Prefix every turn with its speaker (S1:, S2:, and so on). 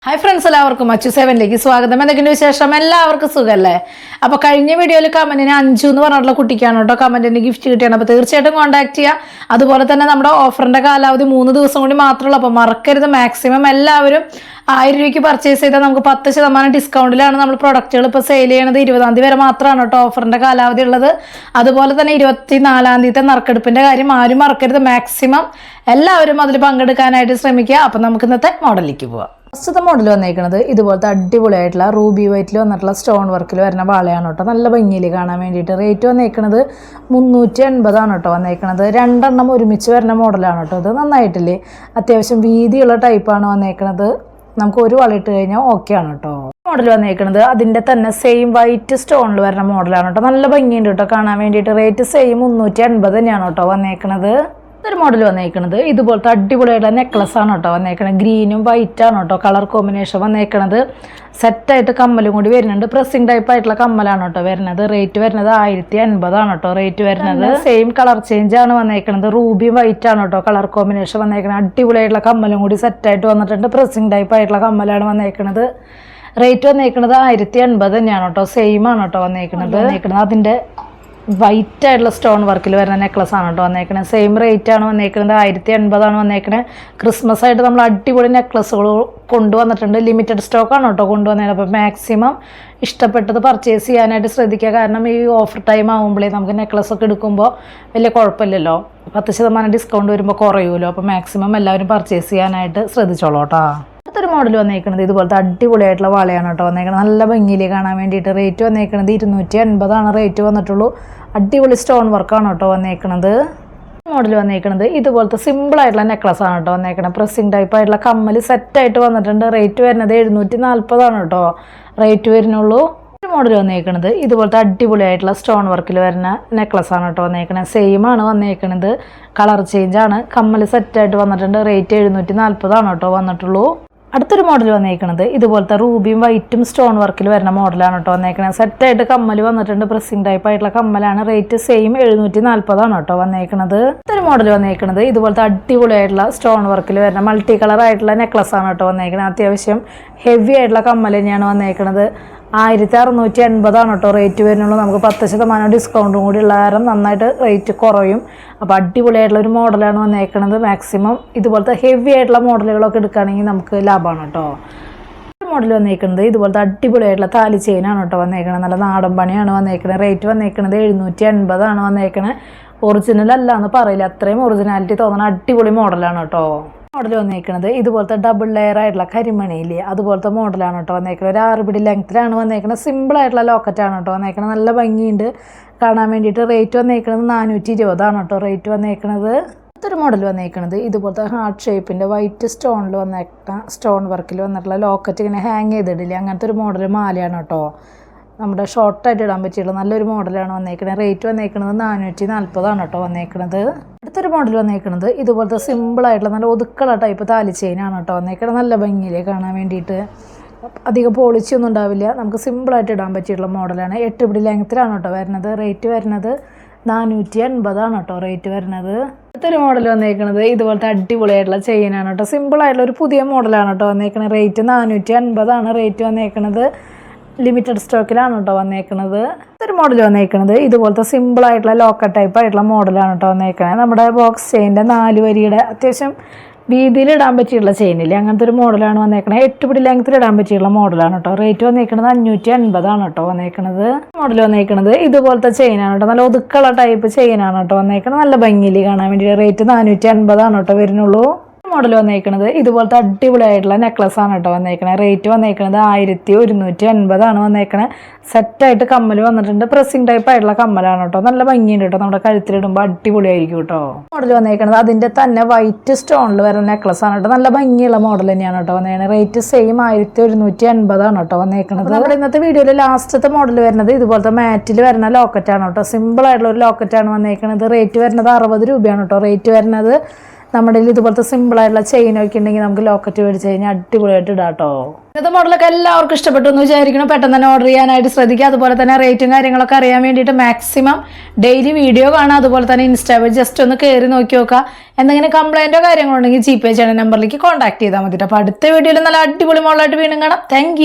S1: Hi friends, എല്ലാവർക്കും അച്ചു സെവനിലേക്ക് സ്വാഗതം. എന്തൊക്കെയുണ്ട് വിശേഷം? എല്ലാവർക്കും സുഖമല്ലേ? അപ്പോൾ കഴിഞ്ഞ വീഡിയോയിൽ കമന്റിന് അഞ്ചു എന്ന് പറഞ്ഞിട്ടുള്ള കുട്ടിക്കാണ് കേട്ടോ കമന്റിന് ഗിഫ്റ്റ് കിട്ടിയാണ്. അപ്പോൾ തീർച്ചയായിട്ടും കോൺടാക്ട് ചെയ്യുക. അതുപോലെ തന്നെ നമ്മുടെ ഓഫറിന്റെ കാലാവധി 3 ദിവസം കൂടി മാത്രമുള്ളൂ. അപ്പോൾ മറക്കരുത്, മാക്സിമം എല്ലാവരും 1000 രൂപയ്ക്ക് പർച്ചേസ് ചെയ്താൽ നമുക്ക് 10% ഡിസ്കൗണ്ടിലാണ് നമ്മൾ പ്രൊഡക്റ്റുകൾ ഇപ്പോൾ സെയിൽ ചെയ്യണത്. 20-ാം തീയതി വരെ മാത്രമാണ് കേട്ടോ ഓഫറിന്റെ കാലാവധി ഉള്ളത്. അതുപോലെ തന്നെ 24-ാം തീയതി നറുക്കെടുപ്പിന്റെ കാര്യം ആരും മറക്കരുത്. മാക്സിമം എല്ലാവരും അതിൽ പങ്കെടുക്കാനായിട്ട് ശ്രമിക്കുക. അപ്പം നമുക്ക് ഇന്നത്തെ മോഡലിലേക്ക് പോവാം. ഫസ്റ്റത്തെ മോഡൽ വന്നേക്കുന്നത് ഇതുപോലത്തെ അടിപൊളിയായിട്ടുള്ള റൂബി വൈറ്റിൽ വന്നിട്ടുള്ള സ്റ്റോൺ വർക്കിൽ വരുന്ന വളയാണ് കേട്ടോ. നല്ല ഭംഗിയിൽ കാണാൻ വേണ്ടിയിട്ട്. റേറ്റ് വന്നേക്കുന്നത് 380 കേട്ടോ വന്നേക്കുന്നത്. 2 എണ്ണം ഒരുമിച്ച് വരുന്ന മോഡലാണ് കേട്ടോ. ഇത് നന്നായിട്ടില്ലേ, അത്യാവശ്യം വീതിയുള്ള ടൈപ്പാണ് വന്നേക്കുന്നത്. നമുക്ക് ഒരു വള ഇട്ട് കഴിഞ്ഞാൽ ഓക്കെ ആണ് കേട്ടോ. മോഡൽ വന്നേക്കുന്നത് അതിൻ്റെ തന്നെ സെയിം വൈറ്റ് സ്റ്റോണിൽ വരുന്ന മോഡലാണ് കേട്ടോ. നല്ല ഭംഗിയുണ്ട് കേട്ടോ കാണാൻ വേണ്ടിയിട്ട്. റേറ്റ് സെയിം 380 തന്നെയാണ് കേട്ടോ വന്നേക്കുന്നത്. ഒരു മോഡൽ വന്നേക്കുന്നത് ഇതുപോലത്തെ അടിപൊളിയായിട്ടുള്ള നെക്ലസ് ആണ് കേട്ടോ വന്നേക്കണത്. ഗ്രീനും വൈറ്റാണ് കേട്ടോ കളർ കോമ്പിനേഷൻ വന്നേക്കണത്. സെറ്റായിട്ട് കമ്മലും കൂടി വരുന്നുണ്ട്. പ്രസ്സിങ് ടൈപ്പ് ആയിട്ടുള്ള കമ്മലാണ് കേട്ടോ വരുന്നത്. റേറ്റ് വരുന്നത് 1080 ആണ് കേട്ടോ റേറ്റ് വരുന്നത്. സെയിം കളർ ചേഞ്ച് ആണ് വന്നേക്കണത്. റൂബിയും വൈറ്റ് ആണ് കേട്ടോ കളർ കോമ്പിനേഷൻ വന്നേക്കണത്. അടിപൊളിയായിട്ടുള്ള കമ്മലും കൂടി സെറ്റായിട്ട് വന്നിട്ടുണ്ട്. പ്രസ്സിങ് ടൈപ്പ് ആയിട്ടുള്ള കമ്മലാണ് വന്നേക്കണത്. റേറ്റ് വന്നേക്കുന്നത് 1080 തന്നെയാണ് കേട്ടോ. സെയിം ആണ് കേട്ടോ വന്നേക്കണത്. അതിൻ്റെ വൈറ്റ് ആയിട്ടുള്ള സ്റ്റോൺ വർക്കിൽ വരുന്ന നെക്ലസ് ആണ് കേട്ടോ വന്നേക്കണത്. സെയിം റേറ്റ് ആണ് വന്നേക്കുന്നത്. 1080 ആണ് വന്നേക്കണത്. ക്രിസ്മസ് ആയിട്ട് നമ്മൾ അടിപൊളി നെക്ലസുകൾ കൊണ്ടുവന്നിട്ടുണ്ട്. ലിമിറ്റഡ് സ്റ്റോക്കാണ് കേട്ടോ കൊണ്ടുവന്നത്. അപ്പോൾ മാക്സിമം ഇഷ്ടപ്പെട്ടത് പർച്ചേസ് ചെയ്യാനായിട്ട് ശ്രദ്ധിക്കുക. കാരണം ഈ ഓഫർ ടൈം ആകുമ്പോഴേ നമുക്ക് നെക്ലസ് ഒക്കെ എടുക്കുമ്പോൾ വലിയ കുഴപ്പമില്ലല്ലോ. 10% ഡിസ്കൗണ്ട് വരുമ്പോൾ കുറയുമല്ലോ. അപ്പോൾ മാക്സിമം എല്ലാവരും പർച്ചേസ് ചെയ്യാനായിട്ട് ശ്രദ്ധിച്ചോളൂ കേട്ടോ. അടുത്തൊരു മോഡൽ വന്നേക്കുന്നത് ഇതുപോലത്തെ അടിപൊളിയായിട്ടുള്ള വളയാണ് കേട്ടോ വന്നേക്കുന്നത്. നല്ല ഭംഗിയിൽ കാണാൻ വേണ്ടിയിട്ട്. റേറ്റ് വന്നേക്കുന്നത് 280 ആണ് റേറ്റ് വന്നിട്ടുള്ളൂ. അടിപൊളി സ്റ്റോൺ വർക്കാണ് കേട്ടോ വന്നേക്കുന്നത്. മോഡൽ വന്നേക്കുന്നത് ഇതുപോലത്തെ സിമ്പിളായിട്ടുള്ള നെക്ലസ് ആണ് കേട്ടോ വന്നേക്കുന്നത്. പ്രസ്സിങ് ടൈപ്പ് ആയിട്ടുള്ള കമ്മൽ സെറ്റായിട്ട് വന്നിട്ടുണ്ട്. റേറ്റ് വരുന്നത് 740 ആണ് കേട്ടോ റേറ്റ് വരുന്നുള്ളൂ. മോഡൽ വന്നേക്കുന്നത് ഇതുപോലത്തെ അടിപൊളിയായിട്ടുള്ള സ്റ്റോൺ വർക്കിൽ വരുന്ന നെക്ലസ് ആണ് കേട്ടോ വന്നേക്കുന്നത്. സെയിം ആണ് വന്നേക്കുന്നത്. കളർ ചേഞ്ച് ആണ്. കമ്മൽ സെറ്റായിട്ട് വന്നിട്ടുണ്ട്. റേറ്റ് 740 ആണ് കേട്ടോ വന്നിട്ടുള്ളൂ. അടുത്തൊരു മോഡൽ വന്നേക്കുന്നത് ഇതുപോലത്തെ റൂബിയും വൈറ്റും സ്റ്റോൺ വർക്കിൽ വരുന്ന മോഡലാണ് കേട്ടോ വന്നേക്കുന്നത്. സെറ്റായിട്ട് കമ്മൽ വന്നിട്ടുണ്ട്. പ്രസ്സിങ് ടൈപ്പ് ആയിട്ടുള്ള കമ്മലാണ്. റേറ്റ് സെയിം 740 ആണ് കേട്ടോ വന്നേക്കുന്നത്. അടുത്തൊരു മോഡൽ വന്നേക്കുന്നത് ഇതുപോലത്തെ അടിപൊളിയായിട്ടുള്ള സ്റ്റോൺ വർക്കിൽ വരുന്ന മൾട്ടി കളർ ആയിട്ടുള്ള നെക്ലസ് ആണ് കേട്ടോ വന്നേക്കുന്നത്. അത്യാവശ്യം ഹെവി ആയിട്ടുള്ള കമ്മൽ തന്നെയാണ് വന്നേക്കുന്നത്. 1680 ആണ് കേട്ടോ റേറ്റ് വരുന്നുള്ളൂ. നമുക്ക് 10% ഡിസ്കൗണ്ടും കൂടി ഉള്ള കാരണം നന്നായിട്ട് റേറ്റ് കുറയും. അപ്പോൾ അടിപൊളിയായിട്ടുള്ള ഒരു മോഡലാണ് വന്നേക്കുന്നത്. മാക്സിമം ഇതുപോലത്തെ ഹെവി ആയിട്ടുള്ള മോഡലുകളൊക്കെ എടുക്കുകയാണെങ്കിൽ നമുക്ക് ലാഭമാണ് കേട്ടോ. മോഡൽ വന്നേക്കുന്നത് ഇതുപോലത്തെ അടിപൊളിയായിട്ടുള്ള താലി ചെയിനാണ് കേട്ടോ വന്നേക്കുന്നത്. നല്ല നാടൻ പണിയാണ് വന്നേക്കുന്നത്. റേറ്റ് വന്നേക്കുന്നത് 780 ആണ് വന്നേക്കുന്നത്. ഒറിജിനൽ അല്ല എന്ന് പറയില്ല, അത്രയും ഒറിജിനാലിറ്റി തോന്നുന്ന അടിപൊളി മോഡലാണ് കേട്ടോ. മോഡൽ വന്നേക്കുന്നത് ഇതുപോലത്തെ ഡബിൾ ലെയർ ആയിട്ടുള്ള കരിമണിയില്ലേ അതുപോലത്തെ മോഡലാണ് കേട്ടോ വന്നേക്കുന്നത്. ഒരു 6 പിടി ലെങ്ത്തിലാണ് വന്നേക്കുന്നത്. സിമ്പിളായിട്ടുള്ള ലോക്കറ്റാണ് കേട്ടോ വന്നേക്കുന്നത്. നല്ല ഭംഗിയുണ്ട് കാണാൻ വേണ്ടിയിട്ട്. റേറ്റ് വന്നേക്കുന്നത് 420 ആണ് കേട്ടോ റേറ്റ് വന്നേക്കുന്നത്. അടുത്തൊരു മോഡൽ വന്നേക്കുന്നത് ഇതുപോലത്തെ ഹാർട്ട് ഷേപ്പിൻ്റെ വൈറ്റ് സ്റ്റോണിൽ വന്നേക്കുന്ന സ്റ്റോൺ വർക്കിൽ വന്നിട്ടുള്ള ലോക്കറ്റ് ഇങ്ങനെ ഹാങ് ചെയ്തിടില്ലേ അങ്ങനത്തെ ഒരു മോഡൽ മാലയാണ് കേട്ടോ. നമ്മുടെ ഷോർട്ടായിട്ട് ഇടാൻ പറ്റിയുള്ള നല്ലൊരു മോഡലാണ് വന്നേക്കുന്നത്. റേറ്റ് വന്നേക്കുന്നത് 440 ആണ് കേട്ടോ വന്നേക്കുന്നത്. അടുത്തൊരു മോഡൽ വന്നേക്കുന്നത് ഇതുപോലത്തെ സിമ്പിളായിട്ടുള്ള നല്ല ഒതുക്കള ടൈപ്പ് താലി ചെയിനാണ് കേട്ടോ വന്നേക്കുന്നത്. നല്ല ഭംഗിയിലേ കാണാൻ വേണ്ടിയിട്ട്. അധികം പോളിച്ചൊന്നും ഉണ്ടാവില്ല. നമുക്ക് സിമ്പിളായിട്ട് ഇടാൻ പറ്റിയിട്ടുള്ള മോഡലാണ്. 8 പിടി ലെങ്ത്തിലാണ് കേട്ടോ വരുന്നത്. റേറ്റ് വരുന്നത് 480 ആണ് കേട്ടോ റേറ്റ് വരുന്നത്. അടുത്തൊരു മോഡൽ വന്നേക്കുന്നത് ഇതുപോലത്തെ അടിപൊളിയായിട്ടുള്ള ചെയിനാണ് കേട്ടോ. സിമ്പിളായിട്ടുള്ള ഒരു പുതിയ മോഡലാണ് കേട്ടോ വന്നേക്കുന്നത്. റേറ്റ് 450 ആണ് റേറ്റ് വന്നേക്കുന്നത്. ലിമിറ്റഡ് സ്റ്റോക്കിലാണ് കേട്ടോ വന്നേക്കുന്നത്. ഒരു മോഡൽ വന്നേക്കുന്നത് ഇതുപോലത്തെ സിമ്പിളായിട്ടുള്ള ലോക്കറ്റ് ടൈപ്പ് ആയിട്ടുള്ള മോഡലാണ് കേട്ടോ വന്നേക്കുന്നത്. നമ്മുടെ ബോക്സ് ചെയിൻ്റെ 4 വരിയുടെ അത്യാവശ്യം വീതിയിൽ ഇടാൻ പറ്റിയുള്ള ചെയിനില്ലേ അങ്ങനത്തെ ഒരു മോഡലാണ് വന്നേക്കുന്നത്. 8 പിടി ലെങ്ത്തിൽ ഇടാൻ പറ്റിയുള്ള മോഡലാണ് കേട്ടോ. റേറ്റ് വന്നേക്കുന്നത് 580 ആണ് കേട്ടോ വന്നേക്കുന്നത്. മോഡൽ വന്നേക്കുന്നത് ഇതുപോലത്തെ ചെയിനാണ് കേട്ടോ. നല്ല ഒതുക്കള ടൈപ്പ് ചെയിനാണ് കേട്ടോ വന്നേക്കുന്നത്. നല്ല ഭംഗിയിൽ കാണാൻ വേണ്ടി. റേറ്റ് 450 ആണ് കേട്ടോ വരുന്നുള്ളൂ. മോഡൽ വന്നേക്കുന്നത് ഇതുപോലത്തെ അടിപൊളിയായിട്ടുള്ള നെക്ലസ് ആണ് കേട്ടോ വന്നേക്കുന്നത്. റേറ്റ് വന്നേക്കുന്നത് 1180 ആണ് വന്നേക്കുന്നത്. സെറ്റായിട്ട് കമ്മൽ വന്നിട്ടുണ്ട്. പ്രസ്സിങ് ടൈപ്പ് ആയിട്ടുള്ള കമ്മലാണ് കേട്ടോ. നല്ല ഭംഗിയുണ്ട് കേട്ടോ. നമ്മുടെ കഴുത്തിലിടുമ്പോൾ അടിപൊളിയായിരിക്കും കേട്ടോ. മോഡൽ വന്നേക്കുന്നത് അതിൻ്റെ തന്നെ വൈറ്റ് സ്റ്റോണിൽ വരുന്ന നെക്ലസ് ആണ് കേട്ടോ. നല്ല ഭംഗിയുള്ള മോഡൽ തന്നെയാണ് കേട്ടോ വന്നേക്കുന്നത്. റേറ്റ് സെയിം 1180 ആണ് കേട്ടോ വന്നേക്കുന്നത്. നമ്മുടെ ഇന്നത്തെ വീഡിയോയിൽ ലാസ്റ്റത്തെ മോഡൽ വരുന്നത് ഇതുപോലത്തെ മാറ്റിൽ വരുന്ന ലോക്കറ്റാണ് കേട്ടോ. സിമ്പിൾ ആയിട്ടുള്ള ഒരു ലോക്കറ്റാണ് വന്നേക്കുന്നത്. റേറ്റ് വരുന്നത് 60 രൂപയാണ് കേട്ടോ റേറ്റ് വരുന്നത്. നമ്മുടെ ഇതുപോലത്തെ സിമ്പിളായിട്ടുള്ള ചെയിനൊക്കെ ഉണ്ടെങ്കിൽ നമുക്ക് ലോക്കറ്റ് മേടിച്ച് കഴിഞ്ഞാൽ അടിപൊളിയായിട്ട് ഇടാം കേട്ടോ. ഇന്നത്തെ മോഡലൊക്കെ എല്ലാവർക്കും ഇഷ്ടപ്പെട്ടു എന്ന് വിചാരിക്കണം. പെട്ടെന്ന് തന്നെ ഓർഡർ ചെയ്യാനായിട്ട് ശ്രദ്ധിക്കുക. അതുപോലെ തന്നെ റേറ്റും കാര്യങ്ങളൊക്കെ അറിയാൻ വേണ്ടിയിട്ട് മാക്സിമം ഡെയിലി വീഡിയോ കാണാം. അതുപോലെ തന്നെ ഇൻസ്റ്റാ പേജ് ജസ്റ്റ് ഒന്ന് കയറി നോക്കി നോക്കുക. എന്തെങ്കിലും കംപ്ലൈൻറ്റോ കാര്യങ്ങളോ ഉണ്ടെങ്കിൽ GPay ചെയ്യുന്ന നമ്പറിലേക്ക് കോൺടാക്ട് ചെയ്താൽ മതി. അപ്പോൾ അടുത്ത വീഡിയോയിൽ നല്ല അടിപൊളി മോഡലായിട്ട് വീണ്ടും കാണാം. താങ്ക്